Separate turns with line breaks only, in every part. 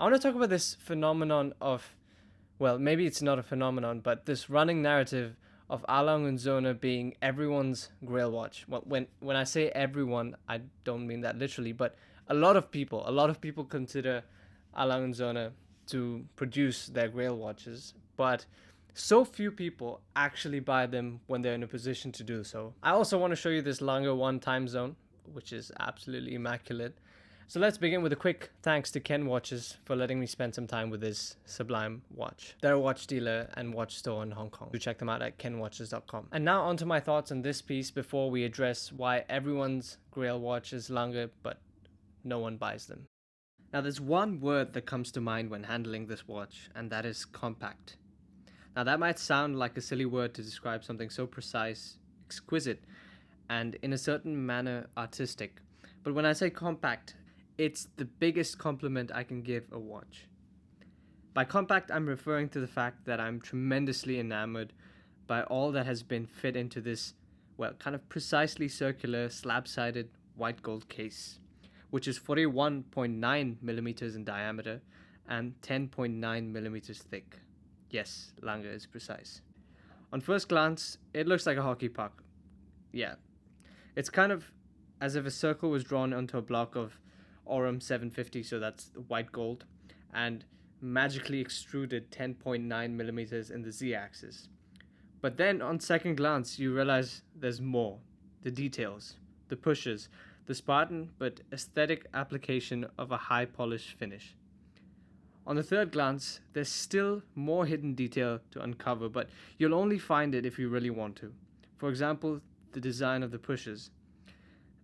I want to talk about this phenomenon of, well, maybe it's not a phenomenon, but this running narrative of A.Lange Söhne being everyone's Grail watch. Well, when I say everyone, I don't mean that literally, but a lot of people consider A.Lange Söhne to produce their Grail watches, but so few people actually buy them when they're in a position to do so. I also want to show you this Lange 1 time zone, which is absolutely immaculate. So let's begin with a quick thanks to Ken Watches for letting me spend some time with this sublime watch. They're a watch dealer and watch store in Hong Kong. Do check them out at kenwatches.com. And now onto my thoughts on this piece before we address why everyone's Grail watch is Lange, but no one buys them. Now there's one word that comes to mind when handling this watch, and that is compact. Now that might sound like a silly word to describe something so precise, exquisite, and in a certain manner artistic. But when I say compact, it's the biggest compliment I can give a watch. By compact, I'm referring to the fact that I'm tremendously enamored by all that has been fit into this, well, kind of precisely circular, slab-sided white gold case, which is 41.9 millimeters in diameter and 10.9 millimeters thick. Yes, Lange is precise. On first glance, it looks like a hockey puck. Yeah. It's kind of as if a circle was drawn onto a block of Aurum 750, so that's white gold, and magically extruded 10.9 millimeters in the z-axis. But then on second glance, you realize there's more. The details, the pushes, the Spartan but aesthetic application of a high polished finish. On the third glance, there's still more hidden detail to uncover, but you'll only find it if you really want to. For example, the design of the pushes.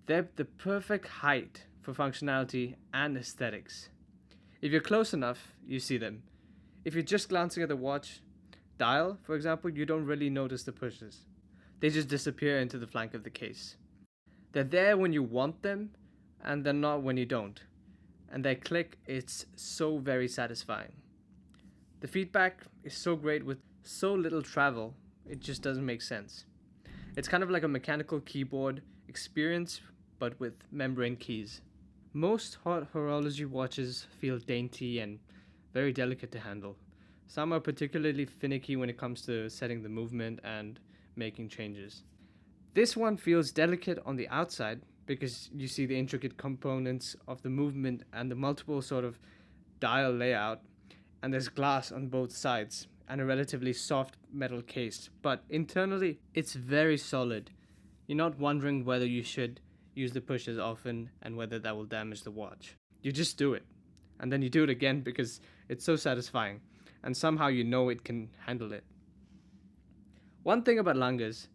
They're the perfect height for functionality and aesthetics. If you're close enough, you see them. If you're just glancing at the watch dial, for example, you don't really notice the pushes. They just disappear into the flank of the case. They're there when you want them, and they're not when you don't. And their click is so very satisfying. The feedback is so great with so little travel, it just doesn't make sense. It's kind of like a mechanical keyboard experience, but with membrane keys. Most hot horology watches feel dainty and very delicate to handle. Some are particularly finicky when it comes to setting the movement and making changes. This one feels delicate on the outside because you see the intricate components of the movement and the multiple sort of dial layout, and there's glass on both sides and a relatively soft metal case, but internally it's very solid. You're not wondering whether you should use the pushes often and whether that will damage the watch. You just do it, and then you do it again because it's so satisfying, and somehow you know it can handle it. One thing about Langes,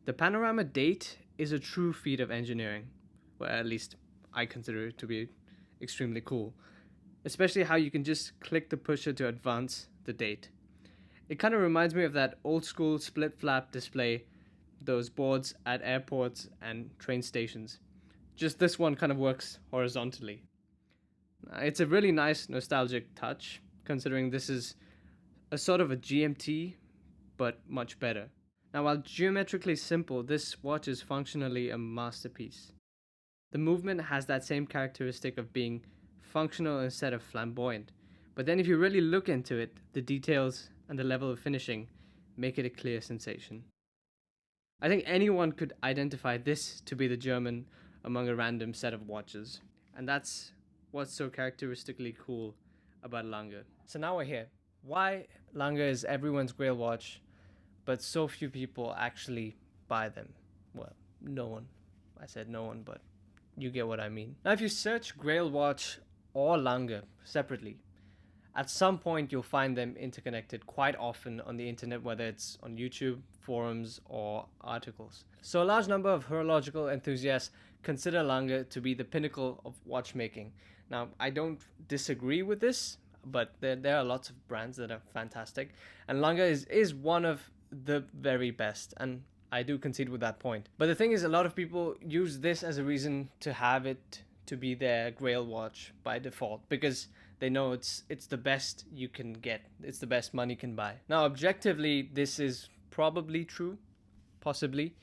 the panorama date is a true feat of engineering. Well, at least I consider it to be extremely cool. Especially how you can just click the pusher to advance the date. It kind of reminds me of that old school split flap display, those boards at airports and train stations. Just this one kind of works horizontally. It's a really nice nostalgic touch, considering this is a sort of a GMT, but much better. Now, while geometrically simple, this watch is functionally a masterpiece. The movement has that same characteristic of being functional instead of flamboyant, but then if you really look into it, the details and the level of finishing make it a clear sensation. I think anyone could identify this to be the German among a random set of watches, and that's what's so characteristically cool about Lange. So now we're here. Why Lange is everyone's Grail watch, but so few people actually buy them? Well, no one. I said no one, but you get what I mean. Now, if you search Grail watch or Lange separately, at some point you'll find them interconnected quite often on the internet, whether it's on YouTube, forums, or articles. So a large number of horological enthusiasts consider Lange to be the pinnacle of watchmaking. Now, I don't disagree with this, but there are lots of brands that are fantastic, and Lange is one of the very best, and I do concede with that point. But the thing is, a lot of people use this as a reason to have it to be their Grail watch by default, because they know it's the best you can get. It's the best money can buy. Now, objectively, this is probably true, possibly,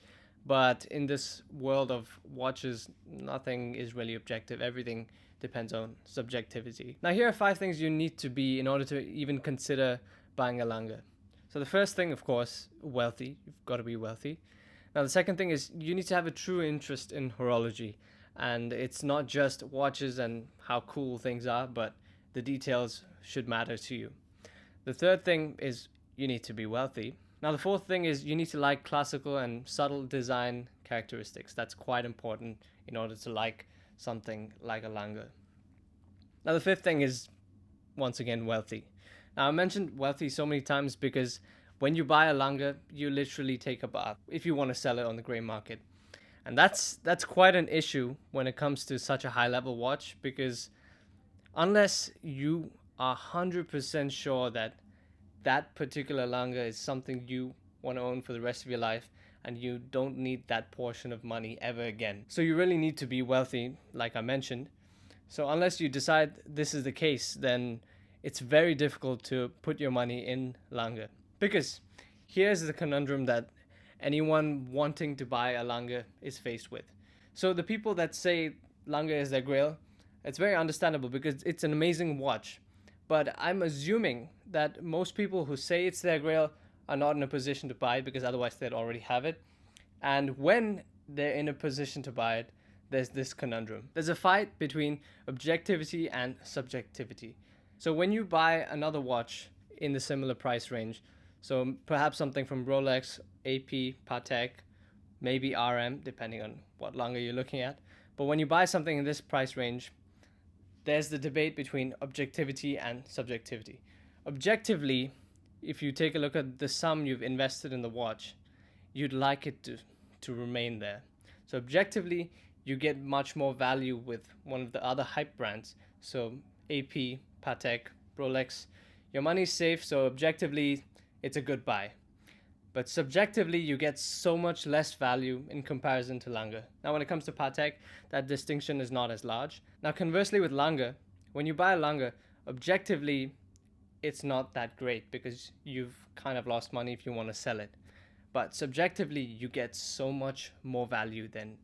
but in this world of watches, nothing is really objective. Everything depends on subjectivity. Now here are 5 things you need to be in order to even consider buying a Lange. So the first thing, of course, wealthy. You've got to be wealthy. Now the second thing is you need to have a true interest in horology. And it's not just watches and how cool things are, but the details should matter to you. The third thing is you need to be wealthy. Now the fourth thing is you need to like classical and subtle design characteristics. That's quite important in order to like something like a Lange. Now the fifth thing is, once again, wealthy. Now I mentioned wealthy so many times because when you buy a Lange, you literally take a bath if you want to sell it on the grey market. And that's quite an issue when it comes to such a high level watch, because unless you are 100% sure that that particular Lange is something you want to own for the rest of your life and you don't need that portion of money ever again. So you really need to be wealthy, like I mentioned. So unless you decide this is the case, then it's very difficult to put your money in Lange. Because here's the conundrum that anyone wanting to buy a Lange is faced with. So the people that say Lange is their Grail, it's very understandable because it's an amazing watch. But I'm assuming that most people who say it's their Grail are not in a position to buy it, because otherwise they'd already have it. And when they're in a position to buy it, there's this conundrum. There's a fight between objectivity and subjectivity. So when you buy another watch in the similar price range, so perhaps something from Rolex, AP, Patek, maybe RM, depending on what Lange you're looking at. But when you buy something in this price range, there's the debate between objectivity and subjectivity. Objectively, if you take a look at the sum you've invested in the watch, you'd like it to remain there. So objectively, you get much more value with one of the other hype brands. So AP, Patek, Rolex, your money's safe, so objectively, it's a good buy. But subjectively, you get so much less value in comparison to Lange. Now, when it comes to Patek, that distinction is not as large. Now, conversely with Lange, when you buy a Lange, objectively, it's not that great because you've kind of lost money if you want to sell it. But subjectively, you get so much more value than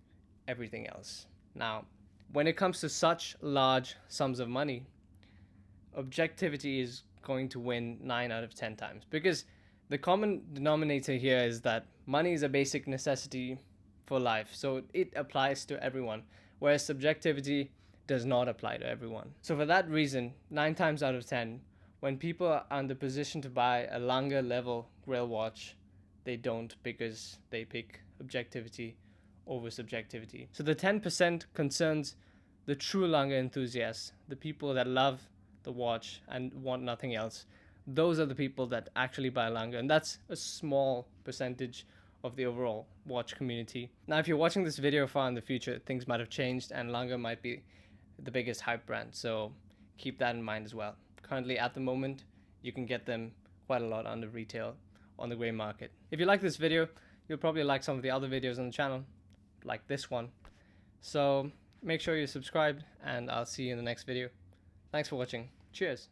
everything else. Now, when it comes to such large sums of money, objectivity is going to win 9 out of 10 times, because the common denominator here is that money is a basic necessity for life, so it applies to everyone, whereas subjectivity does not apply to everyone. So for that reason, 9 times out of 10, when people are in the position to buy a Lange level Grail watch, they don't, because they pick objectivity over subjectivity. So the 10% concerns the true Lange enthusiasts, the people that love the watch and want nothing else. Those are the people that actually buy Lange, and that's a small percentage of the overall watch community. Now, if you're watching this video far in the future, things might have changed and Lange might be the biggest hype brand, so keep that in mind as well. Currently, at the moment, you can get them quite a lot under retail on the grey market. If you like this video, you'll probably like some of the other videos on the channel, like this one. So make sure you're subscribed, and I'll see you in the next video. Thanks for watching. Cheers.